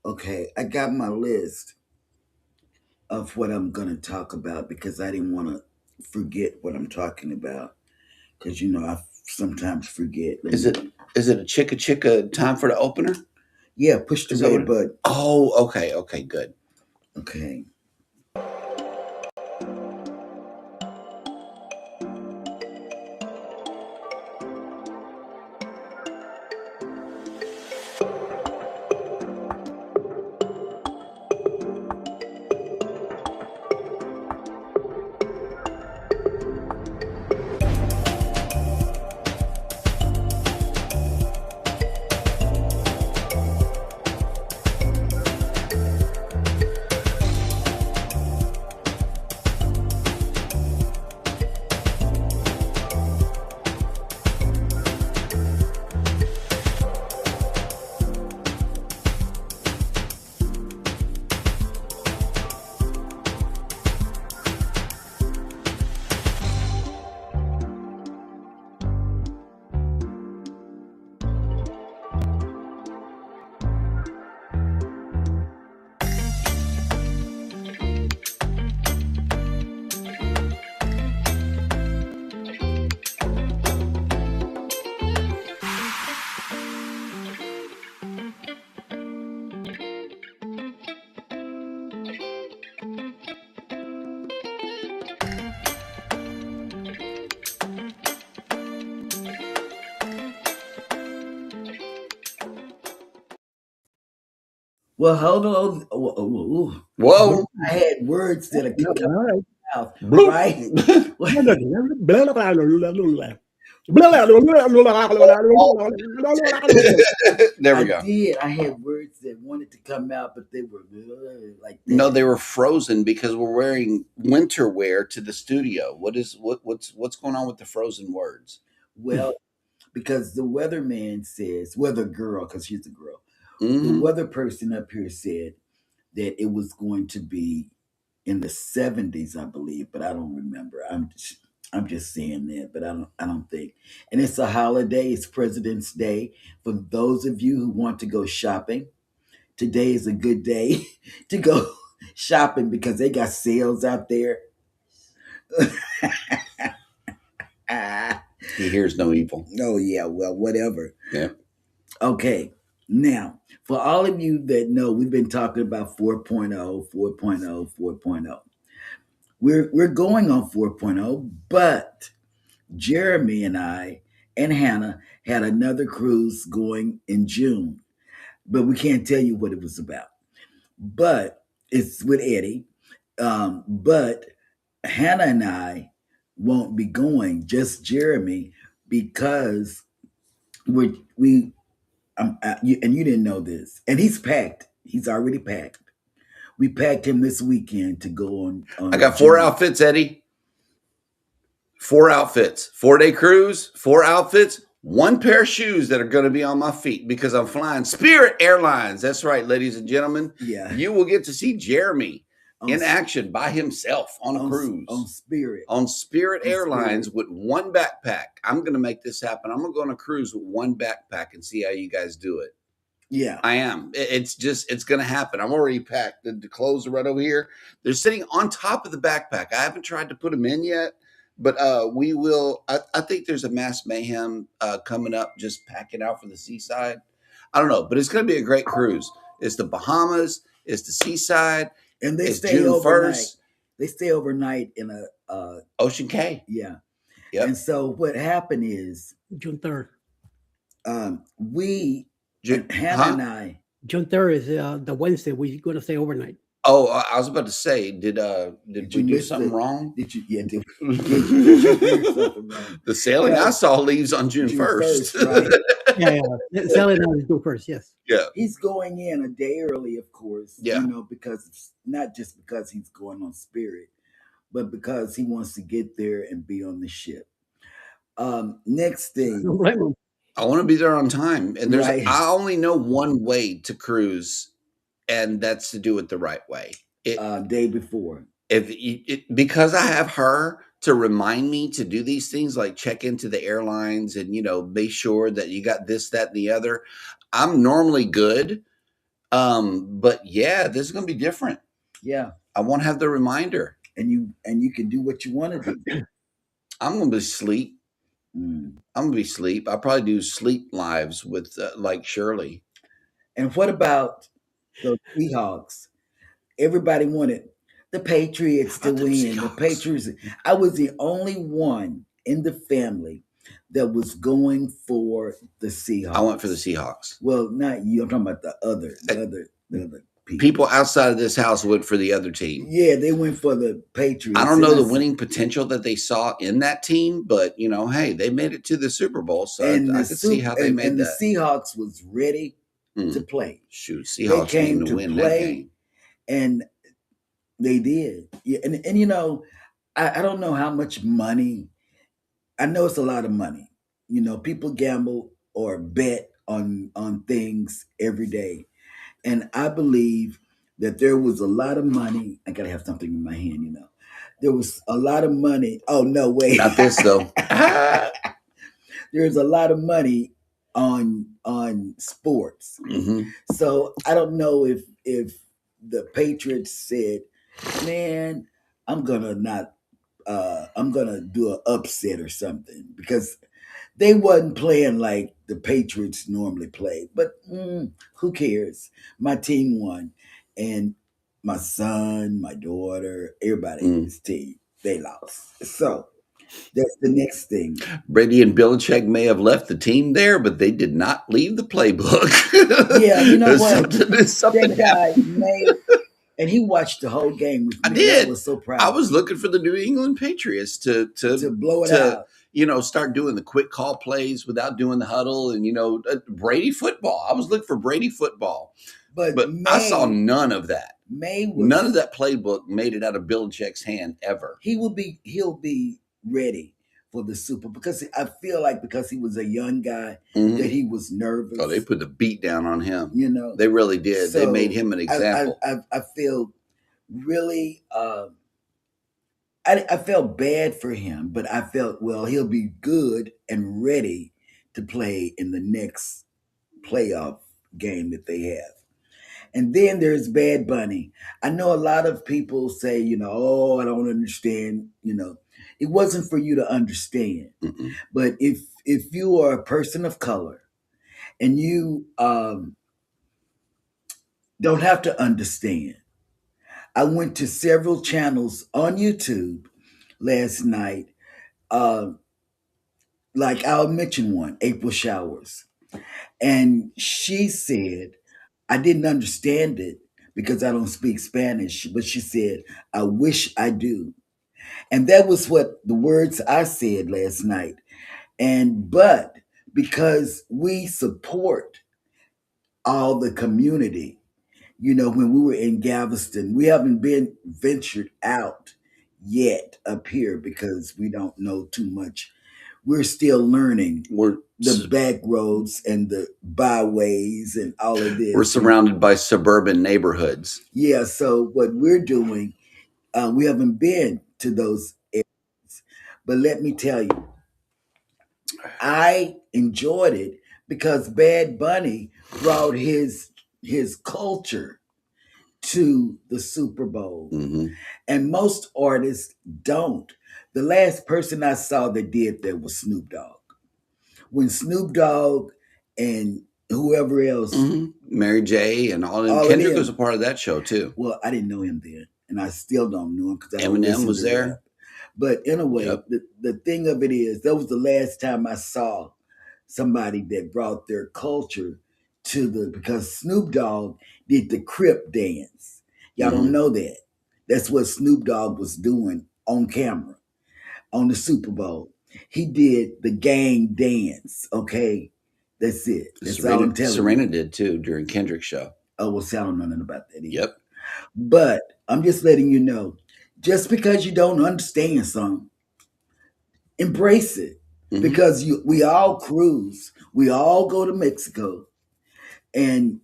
Okay, I got my list of what I'm going to talk about because I didn't want to forget what I'm talking about. Because, I sometimes forget. Let Is me, it is it a chicka chicka time for the opener? yeah, push the Is that what red button. Oh, okay, okay, good. Okay. Well, hold on. Whoa. I had words that I could come out, Bloop. right? There we I go. did. I had words that wanted to come out, but they were like No, that. they were frozen because we're wearing winter wear to the studio. What's going on with the frozen words? Well, because the weatherman says, weather girl, because she's a girl, the Hmm. weather person up here said that it was going to be in the 70s, I believe, but I don't remember. I'm just saying that, but I don't think. And it's a holiday. It's President's Day. For those of you who want to go shopping, today is a good day to go shopping because they got sales out there. Ah, He hears no evil. oh yeah, well, whatever. Yeah. Okay. Now, for all of you that know, we've been talking about 4.0, 4.0, 4.0. We're going on 4.0, but Jeremy and I and Hannah had another cruise going in June, but we can't tell you what it was about. But it's with Eddie. But Hannah and I won't be going, just Jeremy, because we and you didn't know this, and he's packed. He's already packed. We packed him this weekend to go I on got four June. outfits, Eddie. Four outfits. 4-day cruise, four outfits, one pair of shoes that are going to be on my feet because I'm flying Spirit Airlines. That's right, ladies and gentlemen. Yeah, You will get to see Jeremy on in action by himself on a on cruise Spirit, on Spirit on Airlines Spirit. with one backpack. I'm going to make this happen. I'm going to go on a cruise with one backpack and see how you guys do it. Yeah, I am. It's going to happen. I'm already packed. The clothes are right over here. They're sitting on top of the backpack. I haven't tried to put them in yet, but we will. I think there's a mass mayhem coming up. Just packing out for the seaside. I don't know, but it's going to be a great cruise. It's the Bahamas. It's the seaside. and they It's stay June overnight. 1st. They stay overnight in a Ocean K. yeah. And Yep. so what happened is June 3rd. we and Hannah Huh? and I. June 3rd is the Wednesday. We're going to stay overnight. Oh, I was about to say, did Did we you do miss something the? wrong? Did you? Yeah. Did you hear something wrong? The sailing I No, saw leaves on June June 1st. 1st, right? Yeah, yeah. Selling out is June 1st. Yes. Yeah. He's going in a day early, of course, Yeah. because not just because he's going on Spirit, but because he wants to get there and be on the ship. Next thing, Don't blame them. I want to be there on time. And right? I only know one way to cruise, and that's to do it the right way. Day before. Because I have her to remind me to do these things, like check into the airlines and, make sure that you got this, that, and the other. I'm normally good. But yeah, this is gonna be different. Yeah, I won't have the reminder. and you can do what you want to do. I'm gonna be asleep. Mm. I'm gonna be asleep. I'll probably do sleep lives with like Shirley. And what about the Seahawks? Everybody wanted the Patriots How to about them win. The Seahawks? Patriots. I was the only one in the family that was going for the Seahawks. I went for the Seahawks. Well, not you. I'm talking about the other people. People outside of this house went for the other team. Yeah, they went for the Patriots. I don't know and the I said- winning potential that they saw in that team, but hey, they made it to the Super Bowl, so and I the could see how they made and the that. Seahawks was ready to Mm. play. Shoot, They Seahawks came came to to win that play, game. and they did. Yeah, and you know, I don't know how much money. I know it's a lot of money. You know, people gamble or bet on things every day, and I believe that there was a lot of money. I gotta have something in my hand. You know, there was a lot of money. Oh no, wait, Not this though. There's a lot of money on sports. Hmm. So I don't know if the Patriots said, "Man, I'm gonna not. I'm gonna do an upset or something," because they wasn't playing like the Patriots normally play. But who cares? My team won, and my son, my daughter, everybody's team they lost. So that's the next thing. Brady and Belichick may have left the team there, but they did not leave the playbook. Yeah, you know what? Something That guy happened. made, and he watched the whole game with I me. And I did. was so proud. I was looking for the New England Patriots to blow it out. Start doing the quick call plays without doing the huddle and Brady football. I was looking for Brady football, but I saw none of that. None of that playbook made it out of Belichick's hand ever. He'll be ready for the Super, because I feel like because he was a young guy that he was nervous. Oh, they put the beat down on him. You know, they really did. So they made him an example. I feel really. I felt bad for him, but I felt, well, he'll be good and ready to play in the next playoff game that they have. And then there's Bad Bunny. I know a lot of people say, oh, I don't understand. It wasn't for you to understand. Mm-mm. But if you are a person of color and you don't have to understand, I went to several channels on YouTube last night. Like I'll mention one, April Showers. And she said, I didn't understand it because I don't speak Spanish, but she said, I wish I do. And that was what the words I said last night. But because we support all the community, when we were in Galveston, we haven't been ventured out yet up here because we don't know too much. We're still learning the back roads and the byways and all of this. We're surrounded by suburban neighborhoods. Yeah, so what we're doing, we haven't been to those areas. But let me tell you, I enjoyed it because Bad Bunny brought his culture to the Super Bowl. Mm-hmm. And most artists don't. The last person I saw that did that was Snoop Dogg. When Snoop Dogg and whoever else, Mary J. and all them. Kendrick was a part of that show too. Well, I didn't know him then, and I still don't know him because Eminem was there. Rap. But anyway, the thing of it is, that was the last time I saw somebody that brought their culture to because Snoop Dogg did the Crip dance. Y'all don't know that. That's what Snoop Dogg was doing on camera on the Super Bowl. He did the gang dance. Okay, that's it. That's all I'm telling you. Serena did too during Kendrick's show. Oh well, see, I don't know nothing about that either. Yep. But I'm just letting you know, just because you don't understand something, embrace it. Because we all cruise, we all go to Mexico, and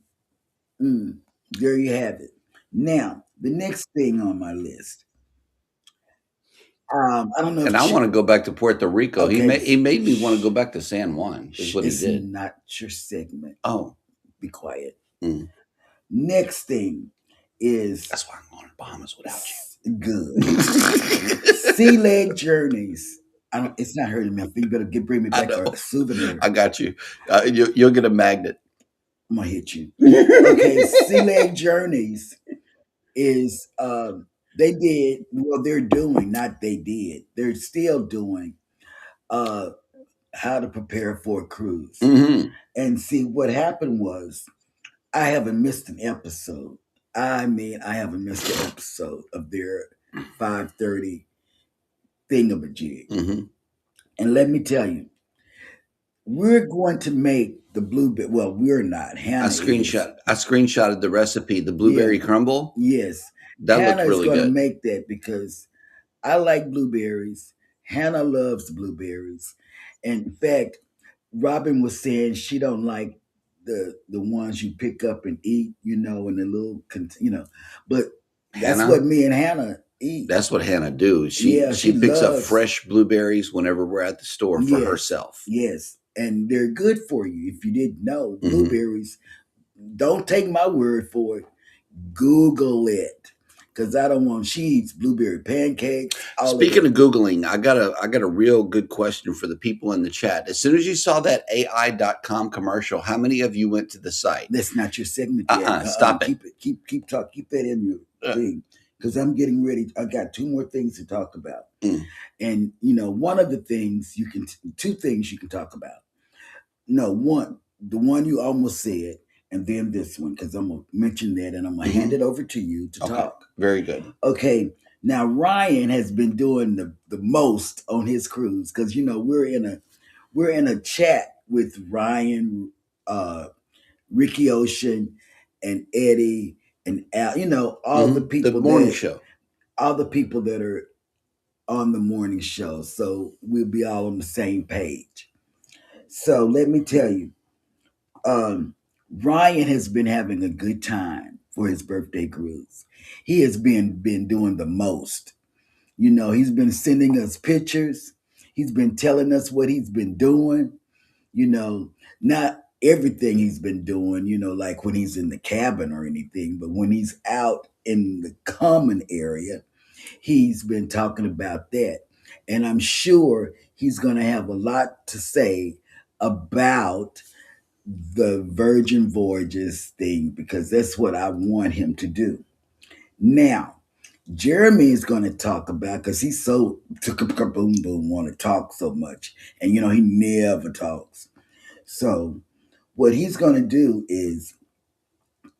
there you have it. Now, the next thing on my list, I don't know. And I want to go back to Puerto Rico. Okay. He made me want to go back to San Juan. Is what he did. It's not your segment. Oh, be quiet. Next thing is That's why I'm going to Bahamas without good. you. Sea leg journeys. I don't. It's not hurting me. I think you better bring me I back a know. souvenir. I got you. You'll get a magnet. I'm gonna hit you. Okay, sea leg journeys is they did well. They're doing not they did. They're still doing uh how to prepare for a cruise. Mm-hmm. And see what happened was I haven't missed an episode. I mean, I haven't missed an episode of their 5:30 thingamajig. Mm-hmm. And let me tell you, we're going to make the blueberry. Well, we're not. Hannah is. I screenshotted the recipe, the Yeah. blueberry crumble. Yes. That looked Hannah is really going to good. make that because I like blueberries. Hannah loves blueberries. And in fact, Robin was saying she don't like the ones you pick up and eat, in the little, but that's Hannah, what me and Hannah eat. that's what Hannah do. Yeah, She she picks up loves. fresh blueberries whenever we're at the store for Yes, herself. yes, and they're good for you. If you didn't know, Mhm. blueberries. Don't take my word for it. Google it, because I don't want. She eats blueberry pancakes. Speaking of Googling, I got a real good question for the people in the chat. As soon as you saw that AI.com commercial, how many of you went to the site? That's not your segment yet. Stop it. Keep talk. Keep that in your thing, because I'm getting ready. I got two more things to talk about, and one of the things two things you can talk about. No, the one you almost said, and then this one, because I'm gonna mention that, and I'm gonna hand it over to you to talk. Very good. Okay. Now Ryan has been doing the most on his cruise because we're in a chat with Ryan, Ricky Ocean, and Eddie and Al. All the people the morning show. All the people that are on the morning show. So we'll be all on the same page. So let me tell you, Ryan has been having a good time for his birthday cruise. He has been doing the most. He's been sending us pictures. He's been telling us what he's been doing. Not everything he's been doing, like when he's in the cabin or anything, but when he's out in the common area, he's been talking about that. And I'm sure he's going to have a lot to say about the Virgin Voyages thing because that's what I want him to do. Now, Jeremy is going to talk about because he's so boom boom want to talk so much, and he never talks. So what he's going to do is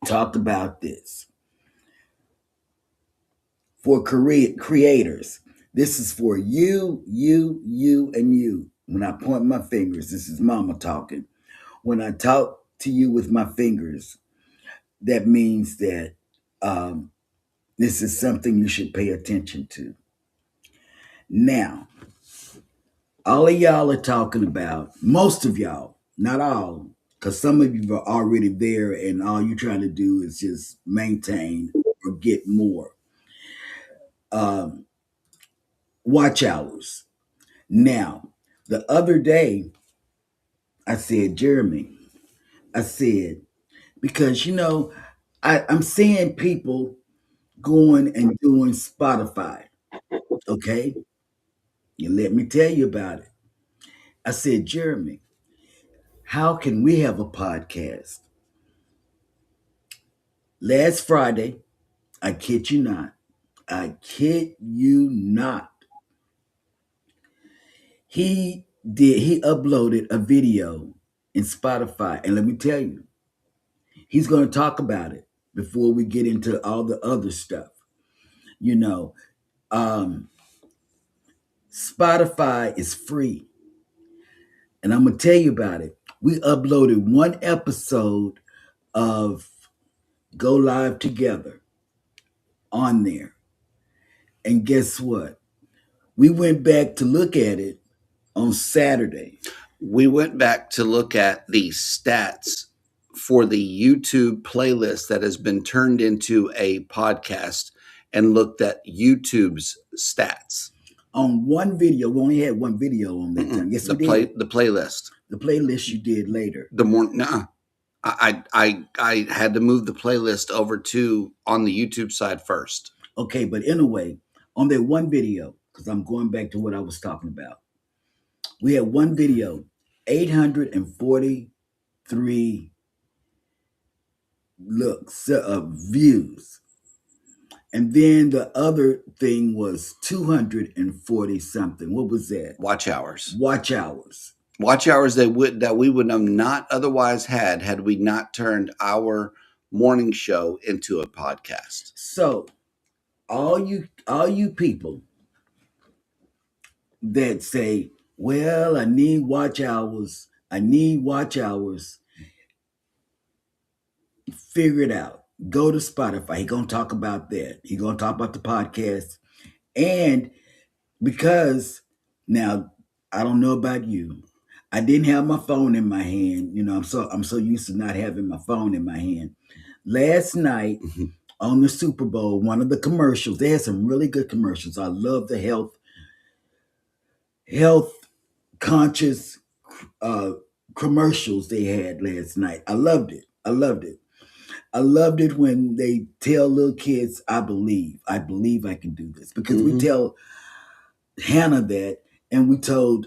talk about this for creators. This is for you, and you. When I point my fingers, this is Mama talking. When I talk to you with my fingers, that means that this is something you should pay attention to. Now, all of y'all are talking about, most of y'all, not all, because some of you are already there and all you're trying to do is just maintain or get more. Watch hours. Now, the other day, I said, Jeremy, I said, because, I'm seeing people going and doing Spotify. Okay. You let me tell you about it. I said, Jeremy, how can we have a podcast? Last Friday, I kid you not. I kid you not. He uploaded a video in Spotify. And let me tell you, he's going to talk about it before we get into all the other stuff. Um, Spotify is free. And I'm going to tell you about it. We uploaded one episode of Go Live Together on there. And guess what? We went back to look at it on Saturday. We went back to look at the stats for the YouTube playlist that has been turned into a podcast and looked at YouTube's stats. On one video, we only had one video on that time. Yes, we did. The playlist. The playlist you did later. The morning. I had to move the playlist over to on the YouTube side first. Okay, but anyway, on that one video, because I'm going back to what I was talking about, we had one video, 843 looks, views. And then the other thing was 240 something. What was that? Watch hours. Watch hours. Watch hours that we would have not otherwise had we not turned our morning show into a podcast. So all you people that say, well, I need watch hours, figure it out. Go to Spotify. He gonna talk about that. He gonna talk about the podcast. And because now I don't know about you, I didn't have my phone in my hand. I'm so used to not having my phone in my hand. Last night on the Super Bowl, one of the commercials, they had some really good commercials. I love the health conscious uh, commercials they had last night. I loved it. I loved it when they tell little kids, I believe I can do this. Because we tell Hannah that, and we told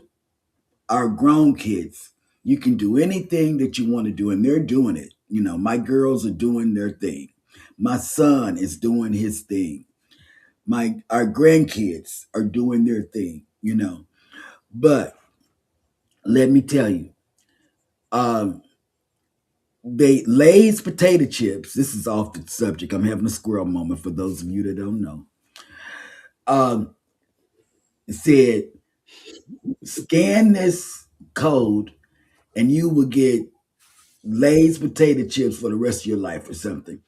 our grown kids, you can do anything that you want to do, and they're doing it. My girls are doing their thing. My son is doing his thing. Our grandkids are doing their thing. But let me tell you, um, they Lay's potato chips. This is off the subject. I'm having a squirrel moment for those of you that don't know. It said, scan this code and you will get Lay's potato chips for the rest of your life or something.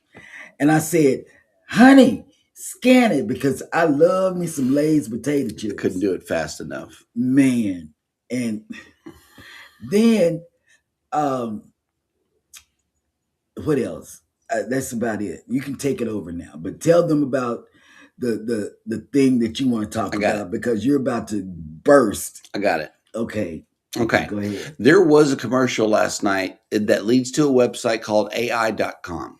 And I said, honey, scan it because I love me some Lay's potato chips. Couldn't do it fast enough. Man. And then what else? That's about it. You can take it over now, but tell them about the thing that you want to talk about because you're about to burst. I got it. Okay. Okay. Go ahead. There was a commercial last night that leads to a website called AI.com.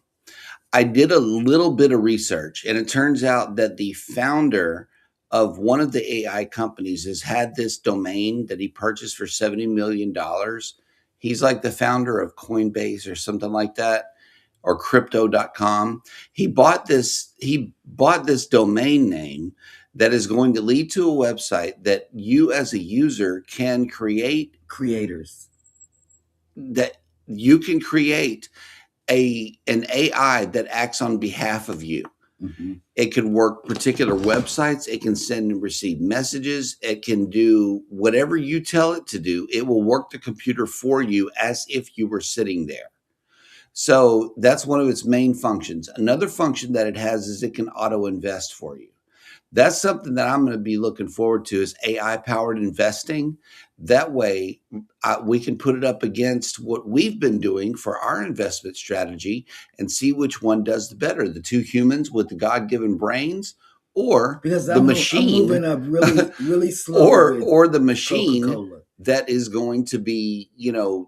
I did a little bit of research, and it turns out that the founder of one of the AI companies has had this domain that he purchased for $70 million. He's like the founder of Coinbase or something like that, or crypto.com. He bought this domain name that is going to lead to a website that you as a user can create that you can create an AI that acts on behalf of you. Mm-hmm. It can work particular websites. It can send and receive messages. It can do whatever you tell it to do. It will work the computer for you as if you were sitting there. So that's one of its main functions. Another function that it has is it can auto invest for you. That's something that I'm going to be looking forward to is AI powered investing. That way we can put it up against what we've been doing for our investment strategy and see which one does the better, the two humans with the God-given brains or because the machine I'm moving up really slow or the machine Coca-Cola that is going to be,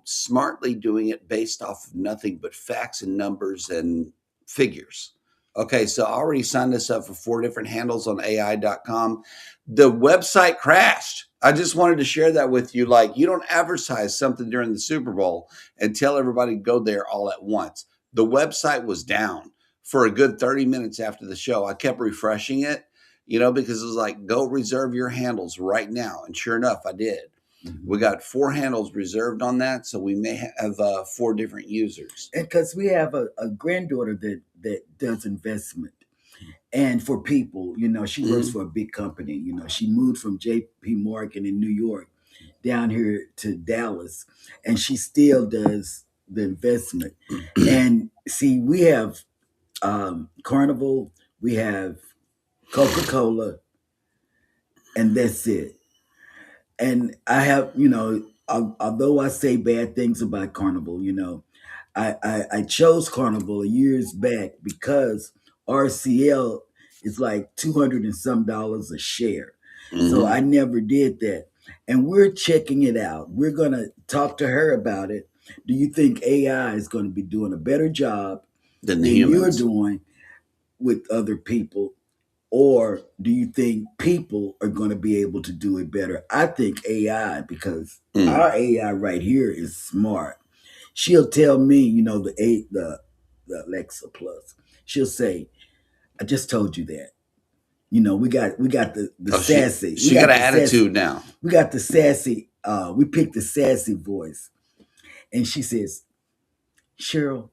smartly doing it based off of nothing but facts and numbers and figures. Okay, so I already signed us up for 4 different handles on AI.com. The website crashed. I just wanted to share that with you. Like, you don't advertise something during the Super Bowl and tell everybody to go there all at once. The website was down for a good 30 minutes after the show. I kept refreshing it, because it was like, go reserve your handles right now. And sure enough, I did. Mm-hmm. We got 4 handles reserved on that, so we may have 4 different users. And because we have a granddaughter that does investment, and for people, she works for a big company. She moved from J.P. Morgan in New York down here to Dallas, and she still does the investment. And see, we have Carnival, we have Coca-Cola, and that's it. And I have, although I say bad things about Carnival, I chose Carnival years back because RCL is like $200 and some a share. Mm-hmm. So I never did that. And we're checking it out. We're going to talk to her about it Do you think AI is going to be doing a better job Than the than you're humans. doing with other people? Or do you think people are going to be able to do it better? I think AI, because Mm. our AI right here is smart. She'll tell me, the Alexa Plus. She'll say, "I just told you that." We got the Oh, sassy. We she got got an the sassy. attitude now. We got the sassy. We picked the sassy voice, and she says, "Cheryl,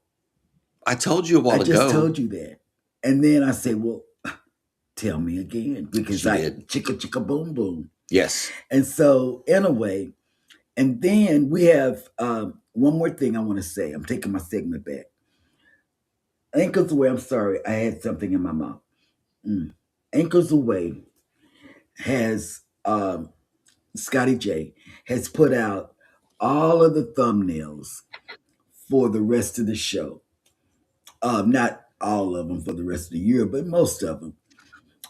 I told you a I while just ago. told you that." And then I say, "Well, tell me again," because She I did. chicka chicka boom boom. Yes. And so, in a way, and then we have one more thing I want to say. I'm taking my segment back. Ankles away. I'm sorry, I had something in my mouth. Ankles away has Scotty J has put out all of the thumbnails for the rest of the show. Not all of them for the rest of the year, but most of them.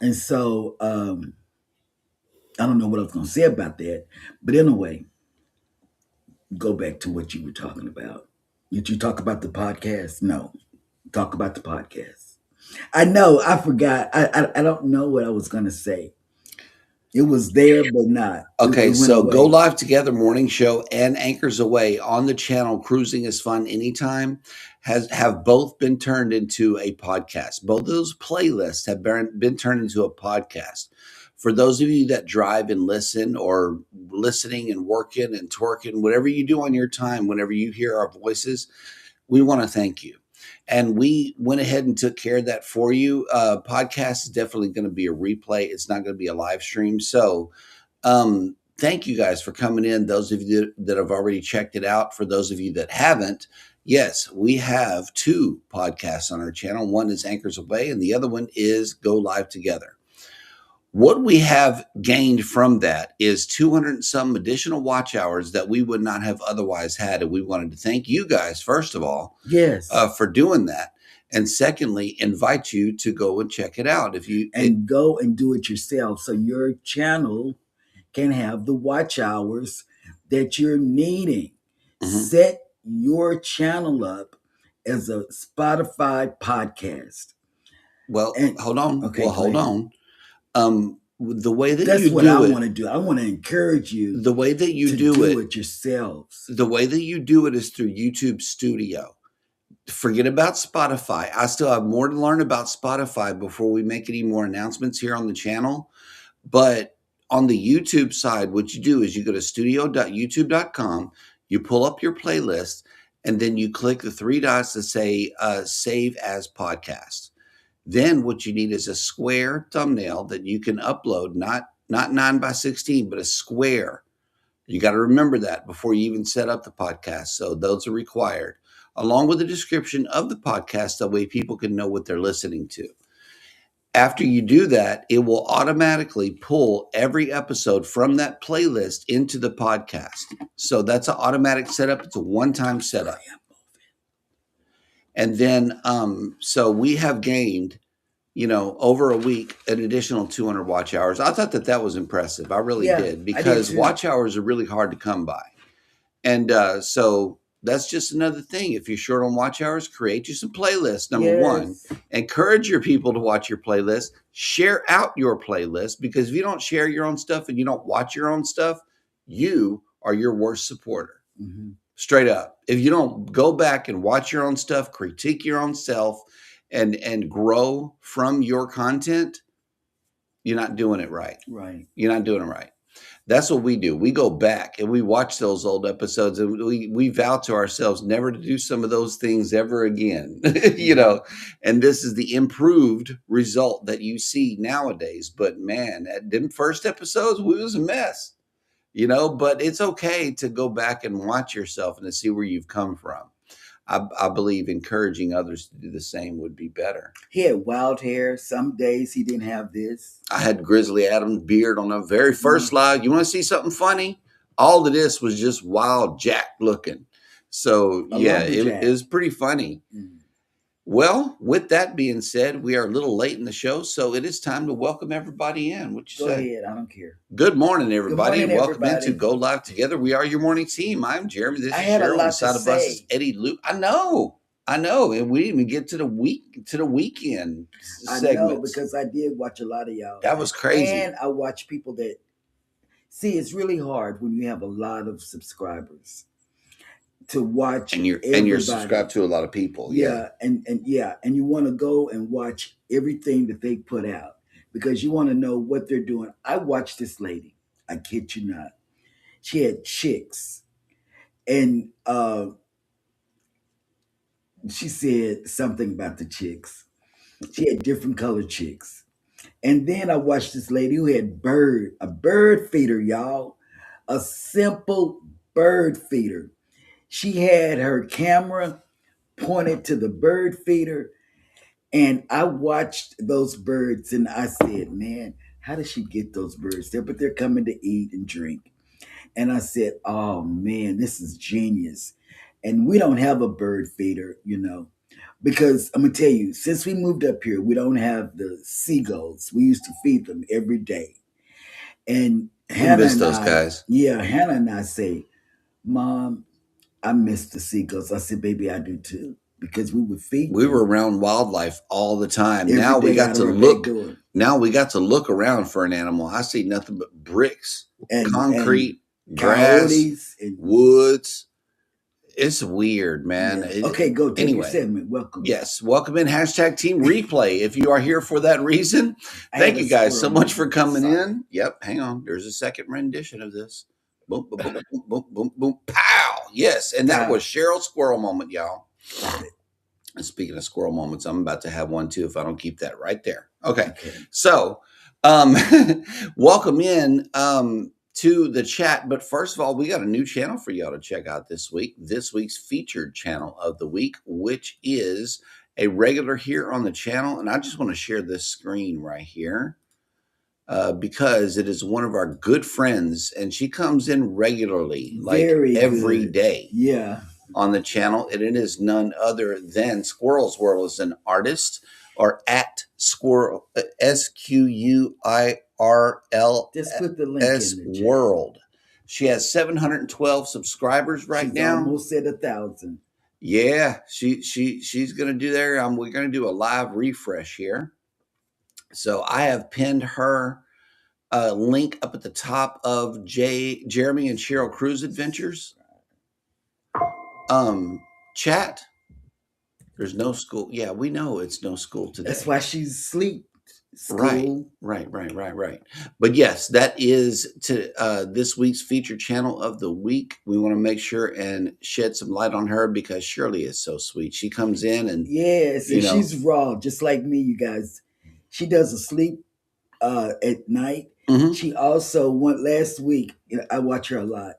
And so I don't know what I was going to say about that, but anyway, go back to what you were talking about. Did you talk about the podcast? No, talk about the podcast. I know I forgot. I don't know what I was going to say. It was there, but not. It Okay, went so Go away. Live Together morning show and Anchors Away on the channel Cruising is Fun Anytime have both been turned into a podcast. Both of those playlists have been turned into a podcast. For those of you that drive and listen, or listening and working and twerking, whatever you do on your time, whenever you hear our voices, we want to thank you. And we went ahead and took care of that for you. Podcast is definitely going to be a replay. It's not going to be a live stream. So thank you guys for coming in. Those of you that have already checked it out. For those of you that haven't, yes, we have two podcasts on our channel. One is Anchors Away, and the other one is Go Live Together. What we have gained from that is 200 and some additional watch hours that we would not have otherwise had. And we wanted to thank you guys, first of all, Yes. for doing that. And secondly, invite you to go and check it out. Go and do it yourself, so your channel can have the watch hours that you're needing. Mhm. Set your channel up as a Spotify podcast. Well, hold on. Okay, well, go hold ahead. on. The way that That's you what I do it, want to do. I want to encourage you the way that you to do it, it yourselves. the way that you do it is through YouTube Studio. Forget about Spotify. I still have more to learn about Spotify before we make any more announcements here on the channel. But on the YouTube side, what you do is you go to studio.youtube.com, you pull up your playlist, and then you click the three dots that say save as podcast. Then what you need is a square thumbnail that you can upload, not 9x16, but a square. You got to remember that before you even set up the podcast. So those are required, along with the description of the podcast. That way people can know what they're listening to. After you do that, it will automatically pull every episode from that playlist into the podcast. So that's an automatic setup. It's a one-time setup. And then, so we have gained, over a week, an additional 200 watch hours. I thought that was impressive. I really did, because watch hours are really hard to come by. And so that's just another thing. If you're short on watch hours, create you some playlists. Number one, encourage your people to watch your playlist. Share out your playlist, because if you don't share your own stuff and you don't watch your own stuff, you are your worst supporter. Mm-hmm. Straight up. If you don't go back and watch your own stuff, critique your own self, and grow from your content, you're not doing it right. Right. You're not doing it right. That's what we do. We go back and we watch those old episodes, and we vow to ourselves never to do some of those things ever again, and this is the improved result that you see nowadays. But man, at them first episodes, we was a mess, but it's okay to go back and watch yourself and to see where you've come from. I believe encouraging others to do the same would be better. He had wild hair. Some days he didn't have this. I had Grizzly Adams beard on the very first live. You want to see something funny? All of this was just wild Jack looking. So yeah, it was pretty funny. Well, with that being said, we are a little late in the show, so it is time to welcome everybody in. What you Go say? ahead. I don't care. Good morning, everybody, morning, and welcome into everybody. Go Live Together. We are your morning team. I'm Jeremy. This I is had a Cheryl. lot Inside to of us is say. Eddie Luke. I know, and we didn't even get to the weekend I know segments. because I did watch a lot of y'all. That was crazy. And I watch people that see. It's really hard when you have a lot of subscribers to watch and you're everybody. subscribed to a lot of people. Yeah, and you want to go and watch everything that they put out because you want to know what they're doing. I watched this lady. I kid you not. She had chicks, and she said something about the chicks. She had different colored chicks. And then I watched this lady who had a bird feeder, y'all. A simple bird feeder. She had her camera pointed to the bird feeder, and I watched those birds and I said, man, how does she get those birds there? But they're coming to eat and drink. And I said, oh man, this is genius. And we don't have a bird feeder, because I'm gonna tell you, since we moved up here, we don't have the seagulls. We used to feed them every day. And We miss those guys. Hannah and I say, Mom, I miss the seagulls. I said, baby, I do too. Because we would feed We them were around wildlife all the time. every Now we day got out to of our look. back door. Now we got to look around for an animal. I see nothing but bricks, And concrete, grass, coyotes and woods. It's weird, man. yeah. Okay, go take your Anyway, segment. Welcome. yes, welcome in hashtag Team Replay. If you are here for that reason, I thank had a you guys so squirrel much for moment. coming Sorry. in. Yep, hang on. There's a second rendition of this. Boom, boom, boom, boom, boom, boom, boom, pow. Yes, and that Pow. was Cheryl's squirrel moment, y'all. Stop it. And speaking of squirrel moments, I'm about to have one too if I don't keep that right there. Okay. Okay. So, welcome in to the chat. But first of all, we got a new channel for y'all to check out this week. This week's featured channel of the week, which is a regular here on the channel. And I just want to share this screen right here because it is one of our good friends, and she comes in regularly, like every day. Yeah. On the channel, and it is none other than Squirrel's World is an artist, or at Squirrel SQUIRL Just put the link S in the chat. World. She has 712 subscribers right She's now. almost at 1,000. Yeah, she's gonna do there. We're gonna do a live refresh here. So I have pinned her link up at the top of Jeremy and Cheryl Cruise Adventures. Chat. There's no school. Yeah, we know it's no school today. That's why she's asleep. School. Right. But yes, that is to this week's featured channel of the week. We want to make sure and shed some light on her because Shirley is so sweet. She comes in and yes, and she's raw, just like me, you guys. She doesn't sleep at night. Mhm. She also went last week. I watch her a lot.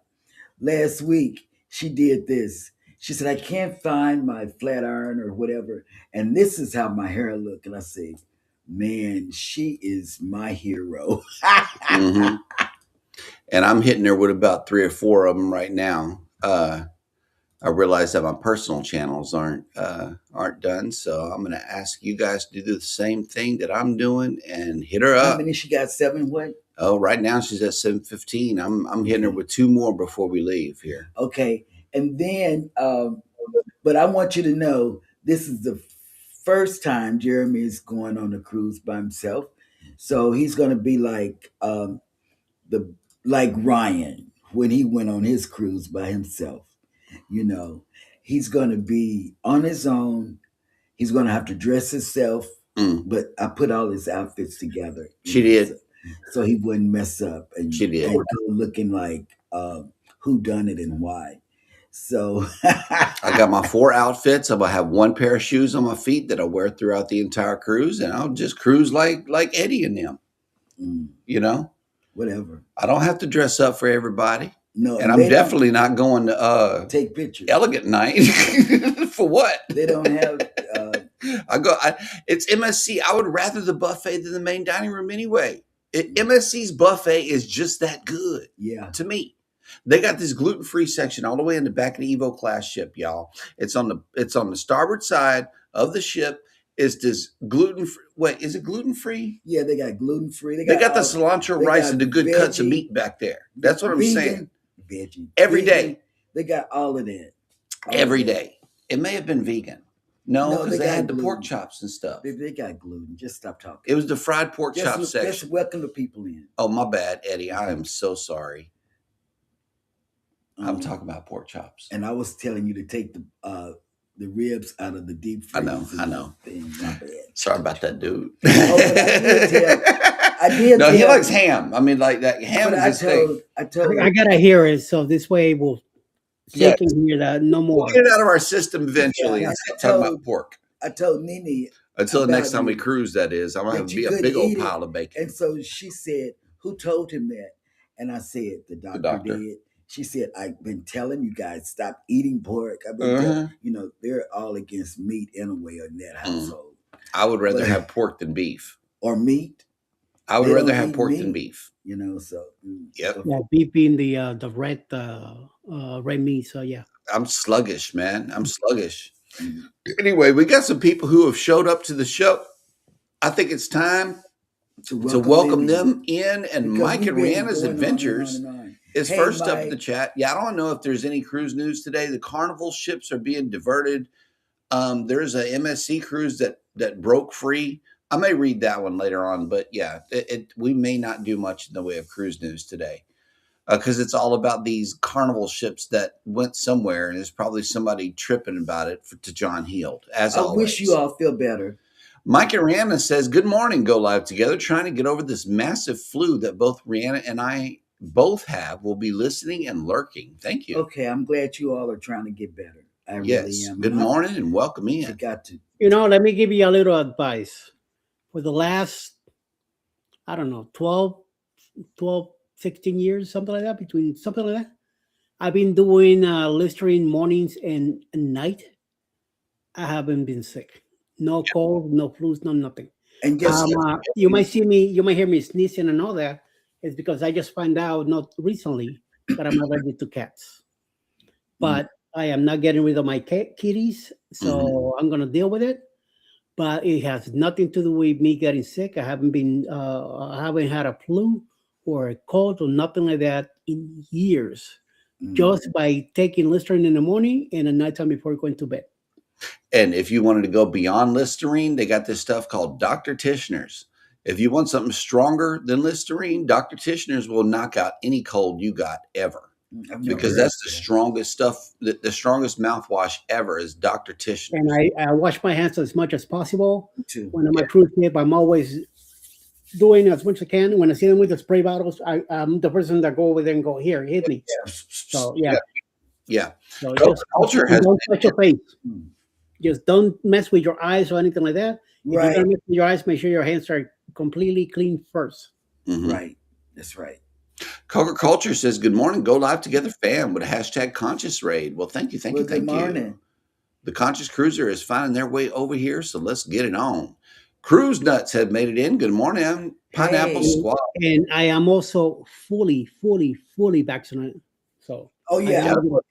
Last week she did this. She said, I can't find my flat iron or whatever. And this is how my hair look. And I say, man, she is my hero. Mhm. And I'm hitting her with about 3 or 4 of them right now. I realize that my personal channels aren't done, so I'm going to ask you guys to do the same thing that I'm doing and hit her up. How many she got? 7 what? Oh, right now she's at 715. I'm hitting her with 2 more before we leave here. Okay. And then, but I want you to know this is the first time Jeremy is going on a cruise by himself. So he's going to be like like Ryan when he went on his cruise by himself. He's going to be on his own. He's going to have to dress himself. But I put all his outfits together. She did. So he wouldn't mess up and, She did. and go looking like who done it and why. So I got my 4 outfits. I'm gonna have 1 pair of shoes on my feet that I wear throughout the entire cruise, and I'll just cruise like Eddie and them. Whatever. I don't have to dress up for everybody. No, and I'm definitely not going to take pictures. Elegant Night for what? They don't have. It's MSC. I would rather the buffet than the main dining room anyway. MSC's buffet is just that good. Yeah. To me. They got this gluten-free section all the way in the back of the Evo class ship, y'all. It's on the starboard side of the ship. Is this gluten free? Wait, is it gluten free? Yeah, they got gluten free. They got the cilantro they rice got and the good cuts of veggie, meat back there. That's what I'm saying. Veggie, Every vegan. day. They got all of that. Every day. It may have been vegan. No, No, because they they got had the pork gluten. chops and stuff. They got gluten. Just stop talking. It was the fried pork chop Just section. welcome the people in. Oh, my bad, Eddie. I am so sorry. I'm talking about pork chops. And I was telling you to take the ribs out of the deep freeze. I know. Thing. My bad. Sorry about that, dude. Oh, but I did. No, he likes ham. I mean, like that ham But is his thing. I gotta hear it, so this way we'll can hear that no more. We'll get it out of our system eventually. Yeah, and stop talking about pork. I told Nene until the next time we cruise. That is, I'm gonna be a big old pile of bacon. And so she said, "Who told him that?" And I said, "The doctor did." She said, "I've been telling you guys stop eating pork. I've been telling, they're all against meat anyway in that household." I would rather have pork than beef. Or meat. I would rather have pork than beef. So yeah, beef being the red meat. So yeah, I'm sluggish, man. I'm sluggish. Anyway, we got some people who have showed up to the show. I think it's time to welcome them in. And Mike and Rihanna's Adventures is first up in the chat. Yeah, I don't know if there's any cruise news today. The Carnival ships are being diverted. There's a MSC cruise that broke free. I may read that one later on, but yeah, we may not do much in the way of cruise news today. Because it's all about these Carnival ships that went somewhere, and there's probably somebody tripping about it to John Heald. As always, I wish you all feel better. Mike and Rihanna says, "Good morning, go live together. Trying to get over this massive flu that both Rihanna and I both have. We'll be listening and lurking. Thank you." Okay, I'm glad you all are trying to get better. I really am. Good morning and welcome in. You got to. Let me give you a little advice. For the last, I don't know, 12, 16 years, something like that. I've been doing Listerine mornings and night. I haven't been sick. No cold, no flus, no nothing. And guess you might hear me sneezing and all that. It's because I just found out not recently that I'm allergic to cats. But I am not getting rid of my kitties, so I'm gonna deal with it. But it has nothing to do with me getting sick. I haven't had a flu or a cold or nothing like that in years. Just by taking Listerine in the morning and at nighttime before going to bed. And if you wanted to go beyond Listerine, they got this stuff called Dr. Tishner's. If you want something stronger than Listerine, Dr. Tishner's will knock out any cold you got ever. Because that's the strongest stuff, the strongest mouthwash ever is Dr. Tishner. And I wash my hands as much as possible. When I'm a cruise ship, I'm always doing as much as I can. When I see them with the spray bottles, I'm the person that go over there and go, "Here, hit me." So yeah. So culture has don't touch your face. Just don't mess with your eyes or anything like that. If you're gonna mess with your eyes, make sure your hands are completely clean first. Right. That's right. Coca Culture says, "Good morning, go live together fam with a hashtag conscious raid." Well, thank you. Good morning. The Conscious Cruiser is finding their way over here, so let's get it on. Cruise Nuts have made it in. Good morning, Pineapple Squad. And I am also fully vaccinated. So we got what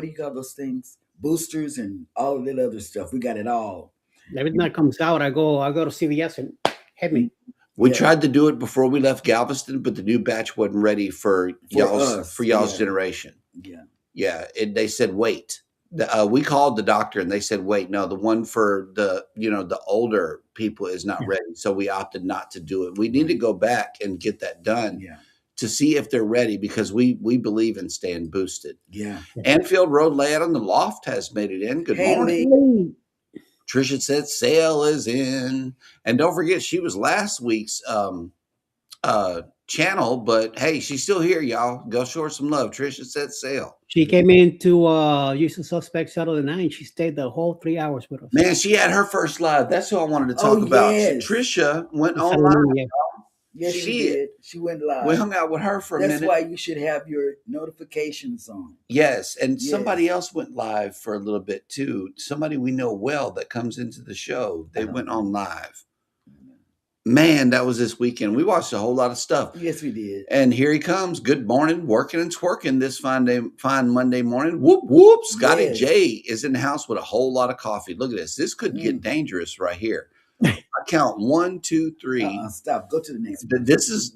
do you call those things? Boosters and all of that other stuff. We got it all. Everything that comes out, I go to CVS and hit me. We tried to do it before we left Galveston, but the new batch wasn't ready for y'all's generation. Yeah. They said wait. We called the doctor and they said wait. No, the one for the older people is not ready, so we opted not to do it. We need to go back and get that done. To see if they're ready because we believe in staying boosted. Yeah. Anfield Road Layout on the Loft has made it in. Good morning. Trisha said sale is in. And don't forget, she was last week's channel, but hey, she's still here, y'all. Go show her some love. Trisha said sale. She came in to Usual Suspects Saturday night. She stayed the whole 3 hours with us. Man, she had her first live. That's who I wanted to talk about. Yes. Trisha went online. Yes, she did. She went live. We hung out with her for a minute. That's why you should have your notifications on. Yes, and somebody else went live for a little bit too. Somebody we know well that comes into the show. They went on live. Man, that was this weekend. We watched a whole lot of stuff. Yes, we did. And here he comes. Good morning, working and twerking this fine Monday morning. Whoop, whoop. Scotty Yes. J is in the house with a whole lot of coffee. Look at this. This could get dangerous right here. I count 1, 2, 3. Stop. Go to the next.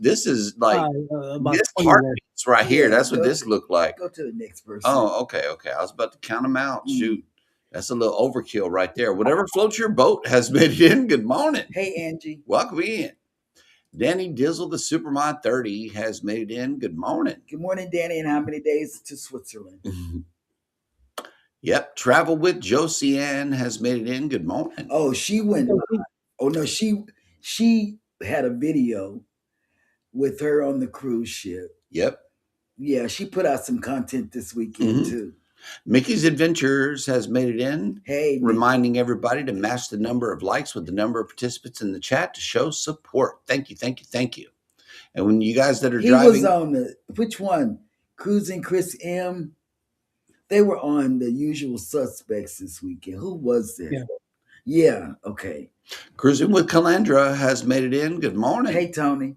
This is like about this 20 heartbeats right here. Yeah, That's what this looked like. Go to the next person. Oh, okay. I was about to count them out. Shoot. That's a little overkill right there. Whatever floats your boat has made it in. Good morning. Hey, Angie. Welcome in. Danny Dizzle, the Supermod 30, has made it in. Good morning. Good morning, Danny. And how many days to Switzerland? Yep. Travel with Josie Ann has made it in. Good morning. Oh, she went. Oh no, she had a video with her on the cruise ship. Yep. Yeah, she put out some content this weekend too. Mickey's Adventures has made it in. Hey, reminding everybody to match the number of likes with the number of participants in the chat to show support. Thank you, thank you, thank you. And when you guys that are driving, he was on the which one? Cruising Chris M. They were on The Usual Suspects this weekend. Who was that? Yeah. Okay. Cruising with Calandra has made it in. Good morning. Hey, Tony.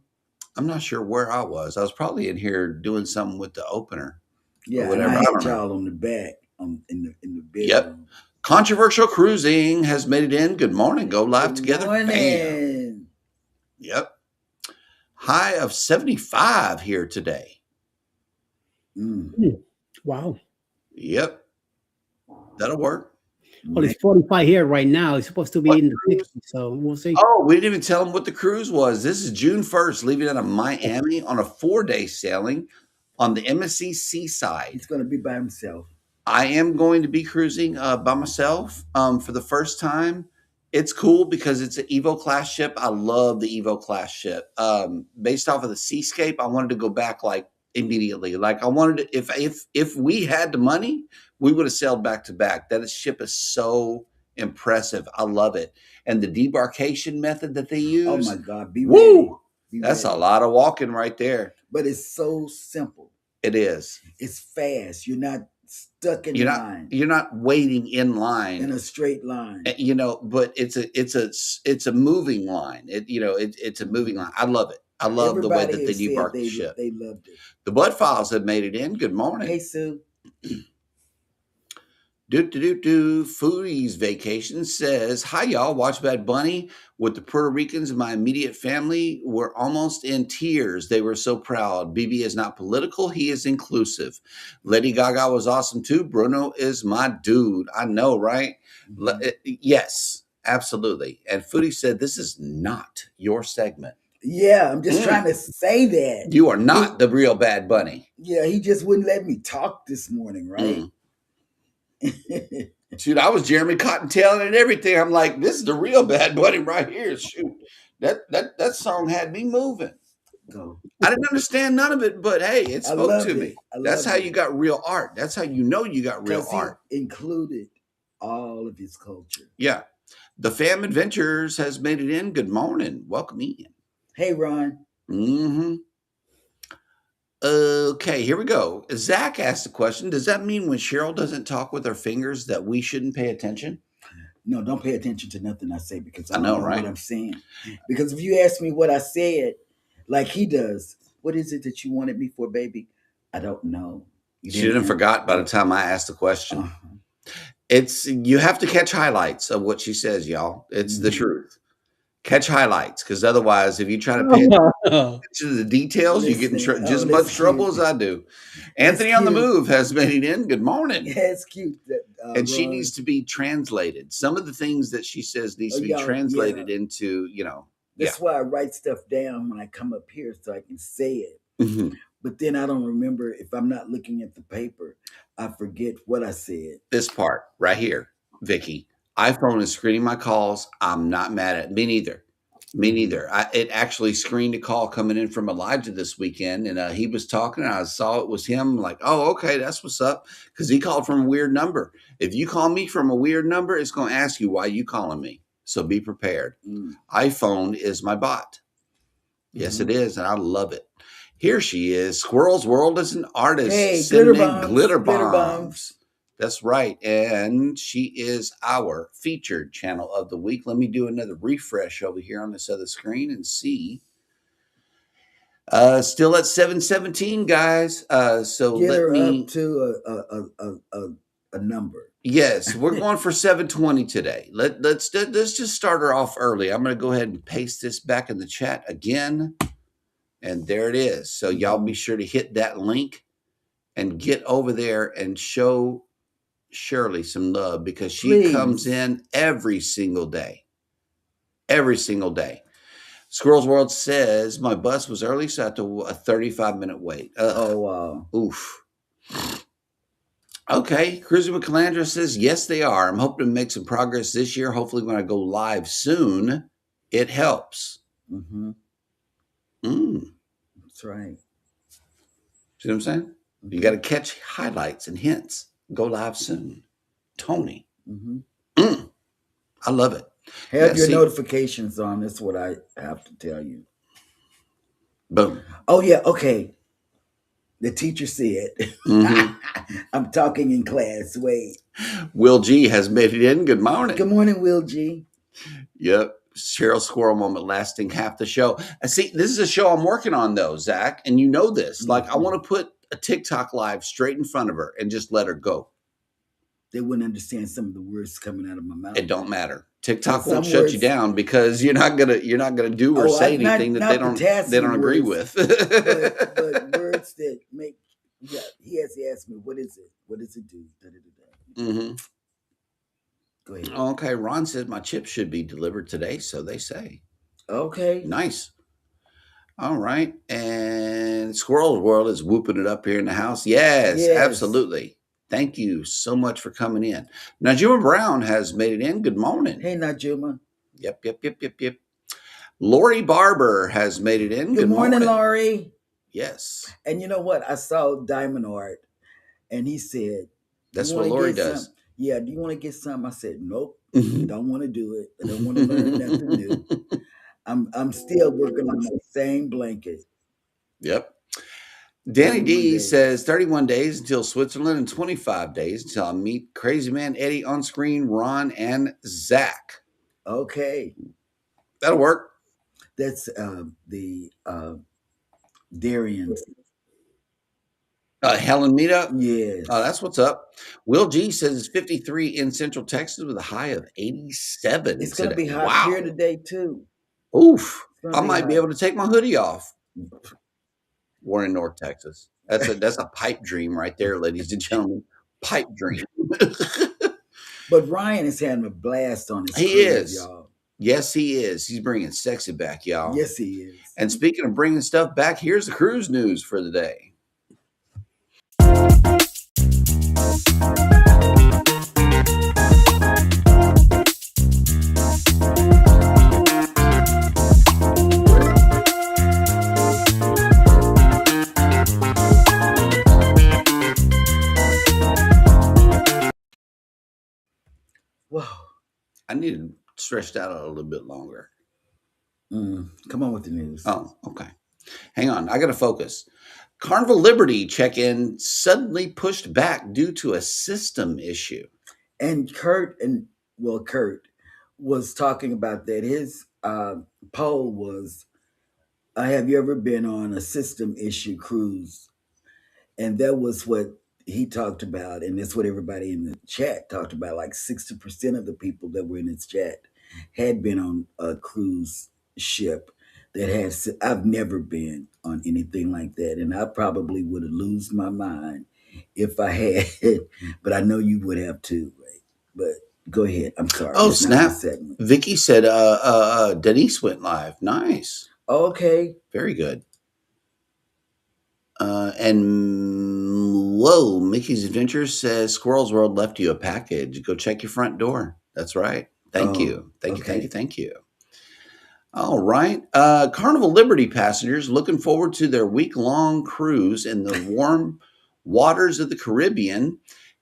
I'm not sure where I was. I was probably in here doing something with the opener. Yeah, whatever. And I had y'all on the back in the bedroom. Yep. Controversial Cruising has made it in. Good morning. Go live together. Bam. Yep. High of 75 here today. Wow. Yep. That'll work. Well, it's 45 here right now. It's supposed to be in the 60s, so we'll see. Oh, we didn't even tell them what the cruise was. This is June 1st, leaving out of Miami on a 4-day sailing on the MSC Seaside. He's going to be by himself. I am going to be cruising by myself for the first time. It's cool because it's an Evo class ship. I love the Evo class ship. Based off of the Seascape, I wanted to go back like immediately. Like I wanted to, if we had the money, we would have sailed back to back. That ship is so impressive. I love it. And the debarkation method that they use. Oh my God. Be woo! Ready. That's a lot of walking right there. But it's so simple. It is. It's fast. You're not stuck in line. You're not waiting in line in a straight line. But it's a moving line. It's a moving line. I love it. I love the way that they debark the ship. They loved it. The Bud Files have made it in. Good morning. Hey, Sue. Foodie's Vacation says, hi, y'all. Watch Bad Bunny with the Puerto Ricans in my immediate family. Were almost in tears. They were so proud. BB is not political. He is inclusive. Lady Gaga was awesome, too. Bruno is my dude. I know, right? Yes, absolutely. And Foodie said, this is not your segment. Yeah, I'm just trying to say that. You are not the real Bad Bunny. Yeah, he just wouldn't let me talk this morning, right? Shoot, I was Jeremy Cottontail and everything. I'm like, this is the real Bad Bunny right here. Shoot, that song had me moving. I didn't understand none of it, but hey, it spoke to me. That's how you got real art. That's how you know you got real art. Included all of his culture. Yeah. The Fam Adventures has made it in. Good morning. Welcome in. Hey, Ron. Okay, here we go. Zach asked the question, does that mean when Cheryl doesn't talk with her fingers that we shouldn't pay attention? No, don't pay attention to nothing I say because I know, don't know right? what I'm saying. Because if you ask me what I said, like he does, what is it that you wanted me for, baby? I don't know. She didn't forgot by the time I asked the question. You have to catch highlights of what she says, y'all. It's the truth. Catch highlights, because otherwise, if you try to pay attention to the details, you get in just as much trouble as I do. Anthony on the Move has made it in. Good morning. Yeah, it's cute. And she needs to be translated. Some of the things that she says needs to be translated into, That's why I write stuff down when I come up here so I can say it. But then I don't remember if I'm not looking at the paper. I forget what I said. This part right here, Vicky. iPhone is screening my calls. I'm not mad at it. Me neither. It actually screened a call coming in from Elijah this weekend, and he was talking, and I saw it was him. Like, oh, okay, that's what's up, because he called from a weird number. If you call me from a weird number, it's going to ask you why you calling me. So be prepared. iPhone is my bot. Yes, it is, and I love it. Here she is. Squirrel's World is an artist. Hey, glitter bombs. That's right. And she is our featured channel of the week. Let me do another refresh over here on this other screen and see. Still at 717, guys. So Get let her me. up to a number. Yes, we're going for 720 today. Let's just start her off early. I'm going to go ahead and paste this back in the chat again. And there it is. So y'all be sure to hit that link and get over there and show Shirley some love, because she comes in every single day. Every single day. Squirrels World says my bus was early, so I had to a 35-minute wait. Oh wow. Oof. Okay. Cruising with Calandra says yes, they are. I'm hoping to make some progress this year. Hopefully, when I go live soon, it helps. Mm-hmm. That's right. See what I'm saying? Mm-hmm. You got to catch highlights and hints. Go live soon. Tony. Mm-hmm. I love it. Have your notifications on. That's what I have to tell you. Boom. Oh, yeah. Okay. The teacher said, I'm talking in class. Wait. Will G has made it in. Good morning. Good morning, Will G. Yep. Cheryl Squirrel moment lasting half the show. I see. This is a show I'm working on, though, Zach, and you know this. Like, I want to put a TikTok live straight in front of her and just let her go. They wouldn't understand some of the words coming out of my mouth. It don't matter. TikTok won't shut you down because you're not gonna do or say anything that they don't agree with. but words that make. Yeah, he has to ask me, what is it? What does it do? Mm-hmm. Go ahead. Okay, Ron said my chips should be delivered today, so they say. Okay. Nice. All right. And Squirrel World is whooping it up here in the house. Yes. Absolutely. Thank you so much for coming in. Najuma Brown has made it in. Good morning. Hey, Najuma. Yep. Lori Barber has made it in. Good morning, Lori. Yes. And you know what? I saw Diamond Art, and he said, that's what Lori does. Some? Yeah, do you want to get some? I said, nope, don't want to do it. I don't want to learn nothing new. I'm still working on the same blanket. Yep. Danny D says 31 days until Switzerland and 25 days until I meet Crazy Man Eddie on screen, Ron and Zach. Okay. That'll work. That's the Darian. Helen meetup? Yes. Oh, that's what's up. Will G says it's 53 in Central Texas with a high of 87. It's going to be hot here today, too. Oof. I might be able to take my hoodie off. We're in North Texas. That's a pipe dream right there, ladies and gentlemen. Pipe dream. But Ryan is having a blast on his cruise, y'all. Yes, he is. He's bringing sexy back, y'all. Yes, he is. And speaking of bringing stuff back, here's the cruise news for the day. Whoa. I need to stretch that out a little bit longer. Come on with the news. Oh, okay. Hang on. I got to focus. Carnival Liberty check-in suddenly pushed back due to a system issue. And Kurt was talking about that. His poll was, have you ever been on a system issue cruise? And that was what he talked about. And that's what everybody in the chat talked about. Like 60% of the people that were in his chat had been on a cruise ship that had. I've never been on anything like that. And I probably would have lost my mind if I had. But I know you would have too, right? But go ahead. I'm sorry. Oh, snap. Vicky said Denise went live. Nice. Okay. Very good. And whoa, Mickey's Adventures says Squirrel's World left you a package. Go check your front door. That's right. Thank you. Thank you. All right. Carnival Liberty passengers looking forward to their week-long cruise in the warm waters of the Caribbean